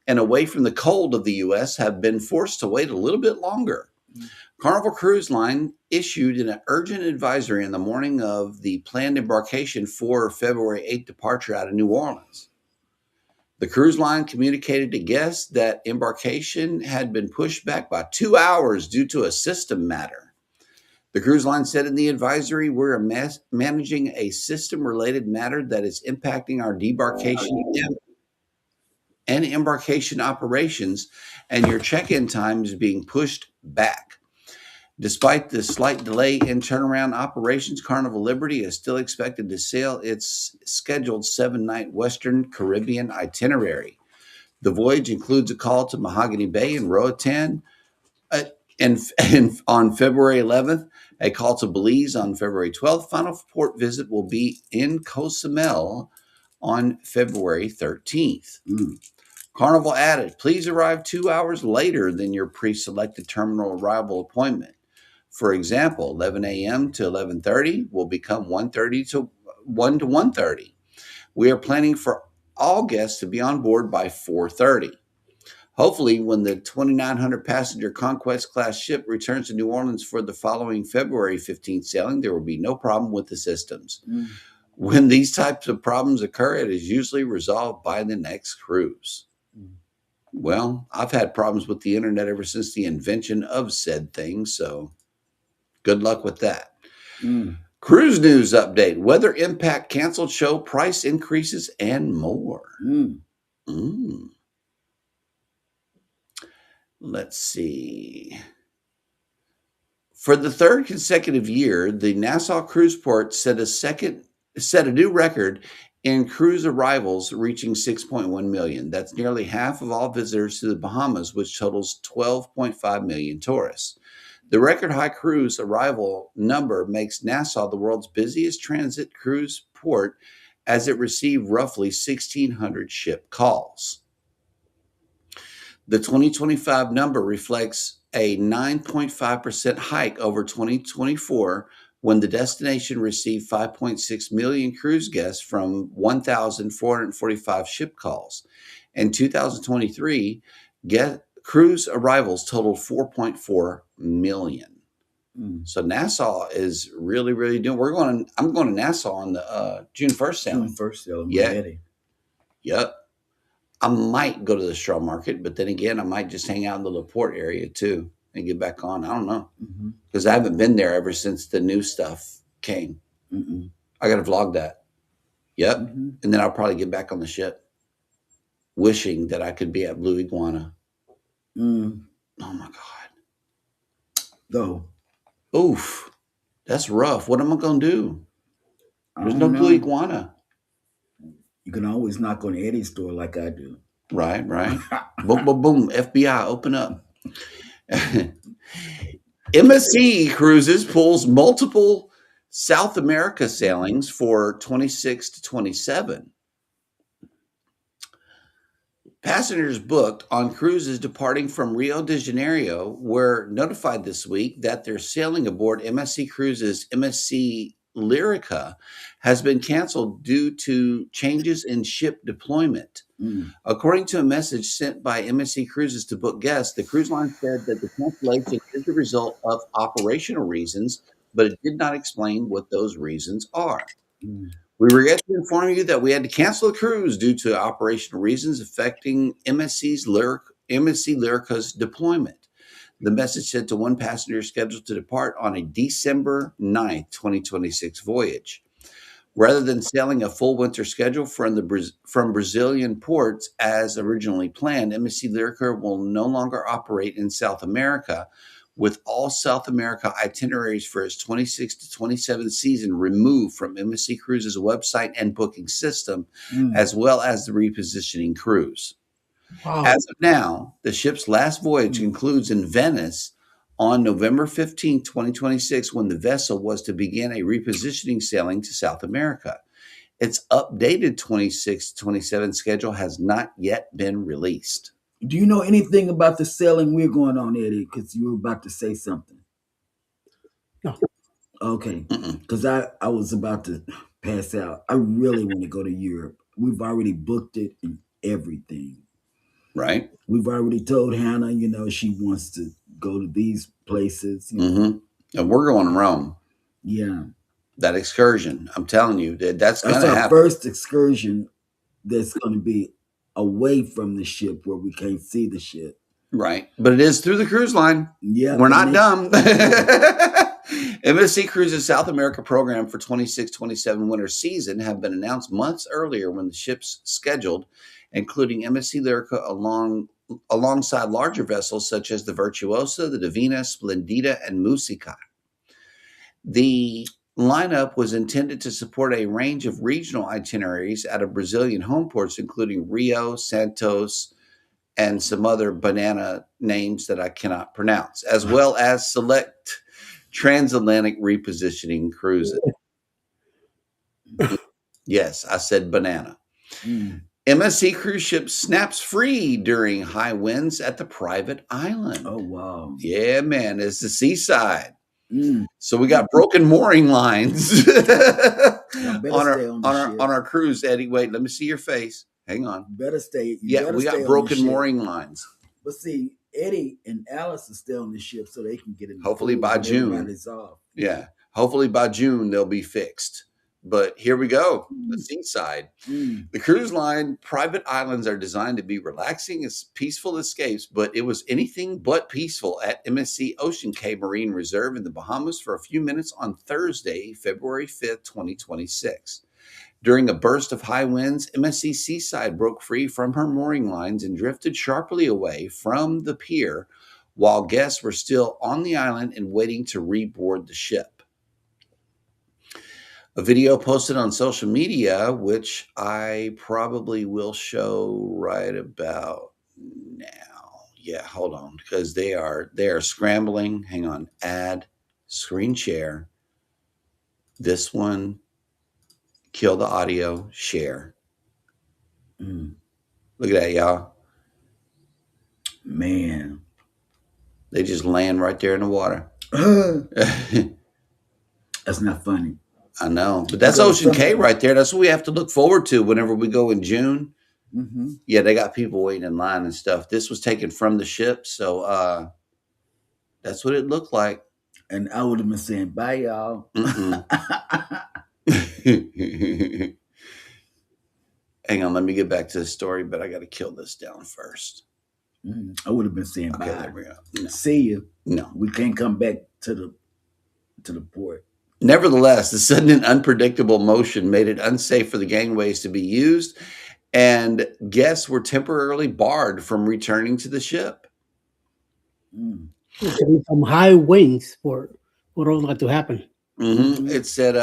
and away from the cold of the U.S. have been forced to wait a little bit longer. Carnival Cruise Line issued an urgent advisory in the morning of the planned embarkation for February 8th departure out of New Orleans. The cruise line communicated to guests that embarkation had been pushed back by 2 hours due to a system matter. The cruise line said in the advisory, we're managing a system-related matter that is impacting our debarkation and embarkation operations, and your check-in time is being pushed back. Despite the slight delay in turnaround operations, Carnival Liberty is still expected to sail its scheduled 7-night Western Caribbean itinerary. The voyage includes a call to Mahogany Bay and Roatan, and on February 11th, a call to Belize on February 12th. Final port visit will be in Cozumel on February 13th. Carnival added, please arrive 2 hours later than your pre-selected terminal arrival appointment. For example, 11 a.m. to 11:30 will become 1:30 to 1:30. We are planning for all guests to be on board by 4:30. Hopefully, when the 2,900 passenger Conquest class ship returns to New Orleans for the following February 15th sailing, there will be no problem with the systems. When these types of problems occur, it is usually resolved by the next cruise. Well, I've had problems with the internet ever since the invention of said thing, so good luck with that. Cruise news update, weather impact, canceled show, price increases, and more. Let's see. For the third consecutive year, the Nassau Cruise Port set a new record in cruise arrivals, reaching 6.1 million. That's nearly half of all visitors to the Bahamas, which totals 12.5 million tourists. The record high cruise arrival number makes Nassau the world's busiest transit cruise port, as it received roughly 1,600 ship calls. The 2025 number reflects a 9.5% hike over 2024, when the destination received 5.6 million cruise guests from 1,445 ship calls. In 2023, cruise arrivals totaled 4.4 million. So Nassau is really, really doing. I'm going to Nassau on the June 1st sailing. June 1st sailing. Yeah. Yep. I might go to the straw market, but then again, I might just hang out in the LaPorte area too and get back on. I don't know, because I haven't been there ever since the new stuff came. I got to vlog that. Yep. And then I'll probably get back on the ship, wishing that I could be at Blue Iguana. Oh my God. Though. Oof. That's rough. What am I going to do? There's no Blue Iguana. You can always knock on Eddie's door like I do. Right. Boom, boom, boom. FBI, open up. MSC Cruises pulls multiple South America sailings for 26 to 27. Passengers booked on cruises departing from Rio de Janeiro were notified this week that their sailing aboard MSC Cruises MSC Lyrica has been canceled due to changes in ship deployment. According to a message sent by MSC Cruises to book guests, the cruise line said that the cancellation is the result of operational reasons, but it did not explain what those reasons are. We regret to inform you that we had to cancel the cruise due to operational reasons affecting MSC Lyrica's deployment. The message said to one passenger scheduled to depart on a December 9th, 2026 voyage. Rather than sailing a full winter schedule from Brazilian ports as originally planned, MSC Lyrica will no longer operate in South America, with all South America itineraries for its 26 to 27 season removed from MSC Cruises' website and booking system, as well as the repositioning cruise. Wow. As of now, the ship's last voyage concludes in Venice on November 15, 2026, when the vessel was to begin a repositioning sailing to South America. Its updated 26 to 27 schedule has not yet been released. Do you know anything about the sailing we're going on, Eddie? Because you were about to say something. No. Okay. Because I was about to pass out. I really want to go to Europe. We've already booked it and everything. Right. We've already told Hannah, she wants to go to these places. And we're going to Rome. Yeah. That excursion, I'm telling you, that's going to happen. Our first excursion that's going to be away from the ship where we can't see the ship. Right. But it is through the cruise line. Yeah, We're not dumb. MSC Cruises South America program for 26-27 winter season have been announced months earlier when the ships scheduled, including MSC Lyrica alongside larger vessels such as the Virtuosa, the Divina, Splendida, and Musica. The lineup was intended to support a range of regional itineraries out of Brazilian home ports, including Rio, Santos, and some other banana names that I cannot pronounce, as well as select transatlantic repositioning cruises. Yes, I said banana. MSC cruise ship snaps free during high winds at the private island. Oh, wow. Yeah, man, it's the seaside. So we got broken mooring lines on our cruise, Eddie. Wait, let me see your face. Hang on. Better stay. We got broken mooring lines. But see, Eddie and Alice are still on the ship, so they can get in. Hopefully by June. Yeah, hopefully by June they'll be fixed. But here we go, the seaside. The cruise line private islands are designed to be relaxing as peaceful escapes, but it was anything but peaceful at MSC Ocean Cay Marine Reserve in the Bahamas for a few minutes on Thursday, February 5th, 2026. During a burst of high winds, MSC Seaside broke free from her mooring lines and drifted sharply away from the pier while guests were still on the island and waiting to reboard the ship. A video posted on social media, which I probably will show right about now. Yeah, hold on, because they are scrambling. Hang on, add screen share. This one, kill the audio, share. Look at that, y'all. Man, they just land right there in the water. That's not funny. I know, but that's Ocean Cay right there. That's what we have to look forward to whenever we go in June. Yeah, they got people waiting in line and stuff. This was taken from the ship, so that's what it looked like. And I would have been saying, bye, y'all. Hang on, let me get back to the story, but I got to kill this down first. I would have been saying, okay, bye. There we go. No. See you. No. We can't come back to the port. Nevertheless, the sudden and unpredictable motion made it unsafe for the gangways to be used, and guests were temporarily barred from returning to the ship. Some high winds for all that to happen. It said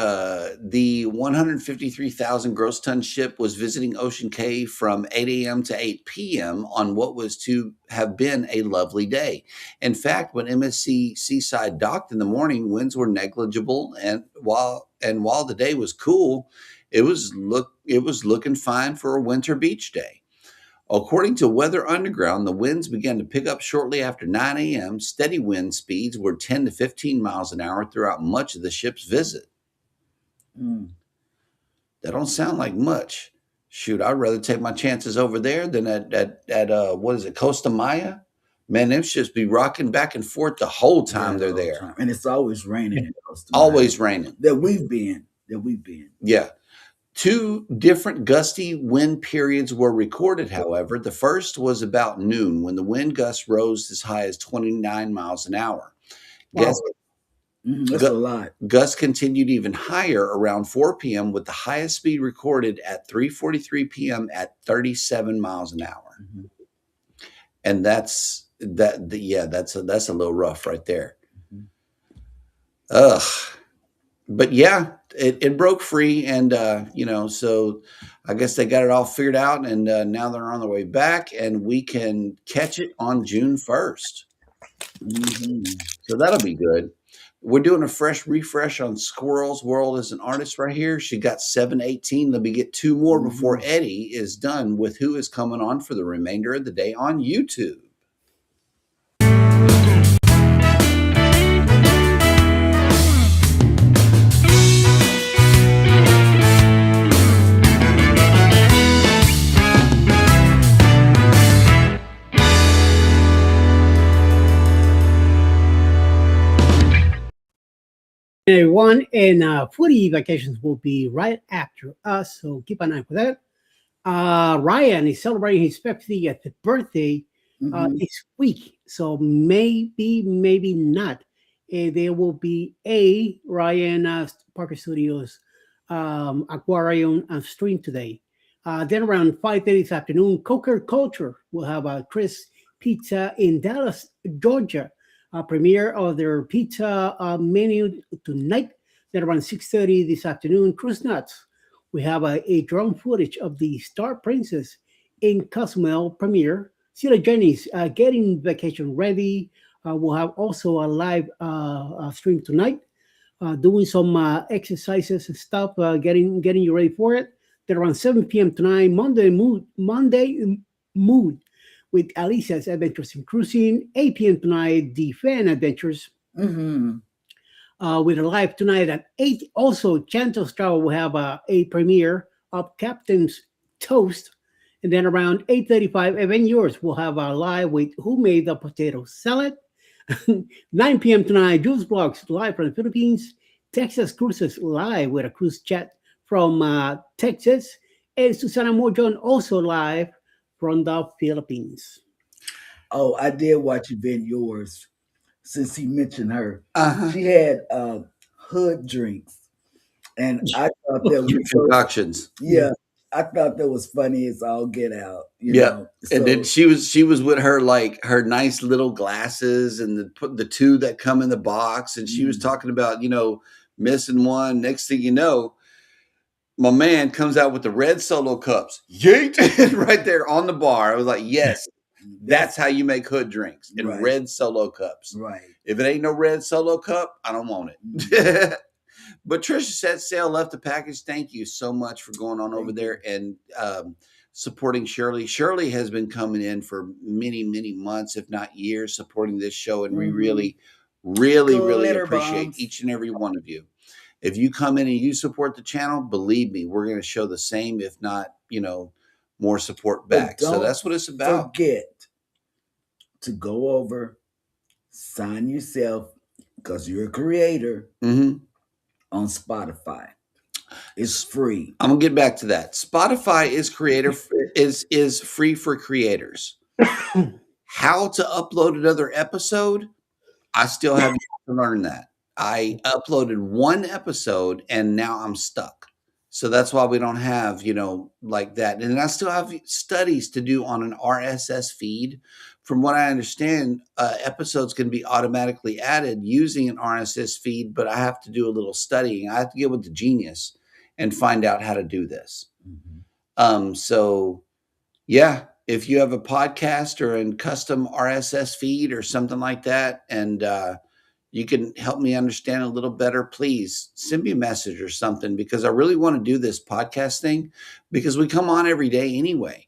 the 153,000 gross ton ship was visiting Ocean Cay from 8 a.m. to 8 p.m. on what was to have been a lovely day. In fact, when MSC Seaside docked in the morning, winds were negligible, and while the day was cool, it was looking fine for a winter beach day. According to Weather Underground, the winds began to pick up shortly after 9 a.m. Steady wind speeds were 10 to 15 miles an hour throughout much of the ship's visit. That don't sound like much. Shoot, I'd rather take my chances over there than at what is it, Costa Maya? Man, them ships be rocking back and forth the whole time they're there. And it's always raining in Costa Maya. Always raining. That we've been. Yeah. 2 different gusty wind periods were recorded, however. The first was about noon when the wind gusts rose as high as 29 miles an hour. Wow. That's a lot. Gusts continued even higher around 4 p.m. with the highest speed recorded at 3:43 p.m. at 37 miles an hour. And that's a little rough right there. But yeah, it broke free, and so I guess they got it all figured out, and now they're on their way back, and we can catch it on June 1st. So that'll be good. We're doing a fresh refresh on Squirrel's World as an artist right here. She got 718. Let me get 2 more before Eddie is done with who is coming on for the remainder of the day on YouTube. Everyone, and Footy Vacations will be right after us, so keep an eye for that. Ryan is celebrating his 50th birthday Hmm. this week. So maybe not. There will be a Ryan Parker Studios aquarium stream today. Then around 5:30 this afternoon, Coker Culture will have a Chris Pizza in Dallas, Georgia. Premiere of their pizza menu tonight. Then around 6:30 this afternoon, Cruise Nuts. We have a drone footage of the Star Princess in Cozumel premiere. Sheila Jenny's getting vacation ready. We'll have also a live stream tonight, doing some exercises and stuff, getting you ready for it. Then around 7 p.m. tonight, Mood with Alicia's Adventures in Cruising. 8 p.m. tonight, The Fan Adventures Hmm. with a live tonight at 8. Also, Chantos Travel will have a premiere of Captain's Toast. And then around 8:35, Event Yours will have a live with Who Made the Potato Salad. 9 p.m. tonight, Jules Vlogs live from the Philippines. Texas Cruises live with a cruise chat from Texas. And Susana Mojon also live from the Philippines. Oh, I did watch Event Yours since he mentioned her. Uh-huh. She had hood drinks, and I thought that was so, Concoctions. yeah, I thought that was funny as all get out, you Yeah. know. And then So she was with her like her nice little glasses and the two that come in the box, and she was mm, talking about missing one. Next thing you know, my man comes out with the red Solo cups, yeet, right there on the bar. I was like, yes, that's that's how you make hood drinks in right, red Solo cups. right. If it ain't no red Solo cup, I don't want Mm, it. But Trisha said, Sale left a package. Thank you so much for going on over thank you. there and supporting Shirley. Shirley has been coming in for many, many months, if not years, supporting this show. And we Hmm. really, really, really Glitter appreciate bombs. each and every one of you. If you come in and you support the channel, believe me, we're going to show the same, if not, more support But back. So don't that's what it's about. forget to go over, sign yourself, because you're a creator, Hmm. on Spotify. It's free. I'm gonna get back to that. Spotify is free for creators. How to upload another episode? I still have yet to learn that. I uploaded one episode and now I'm stuck. So that's why we don't have, like that. And I still have studies to do on an RSS feed. From what I understand, episodes can be automatically added using an RSS feed, but I have to do a little studying. I have to get with the genius and find out how to do this. Mhm. So yeah, if you have a podcast or a custom RSS feed or something like that, and you can help me understand a little better, please send me a message or something, because I really want to do this podcast thing, because we come on every day anyway.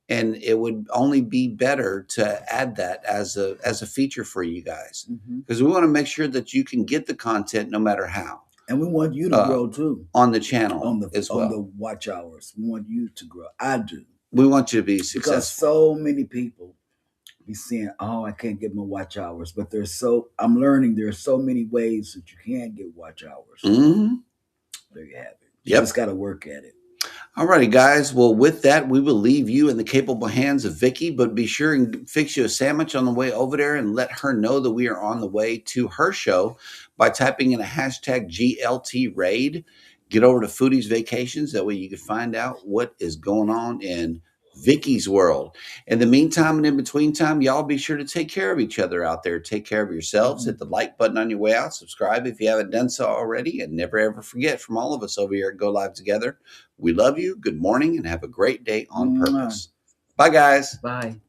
And it would only be better to add that as a feature for you guys, Mhm. because we want to make sure that you can get the content no matter how And we want you to uh, grow too on the channel on the as on the well. watch hours. We want you to grow. I do, We want you to be because successful. so many people be saying, "Oh, I can't get my watch hours," but I'm learning there are so many ways that you can get watch hours. Hmm. There you have it. You Yep. just got to work at it. Alrighty, guys. Well, with that, we will leave you in the capable hands of Vicky, but be sure and fix you a sandwich on the way over there and let her know that we are on the way to her show by typing in a hashtag GLT raid. Get over to Foodies Vacations. That way you can find out what is going on in Vicky's world. In the meantime and in between time, y'all be sure to take care of each other out there. Take care of yourselves. Mhm. Hit the like button on your way out. Subscribe if you haven't done so already. And never ever forget, from all of us over here at Go Live Together, we love you. Good morning and have a great day on Mwah. purpose. Bye, guys. Bye.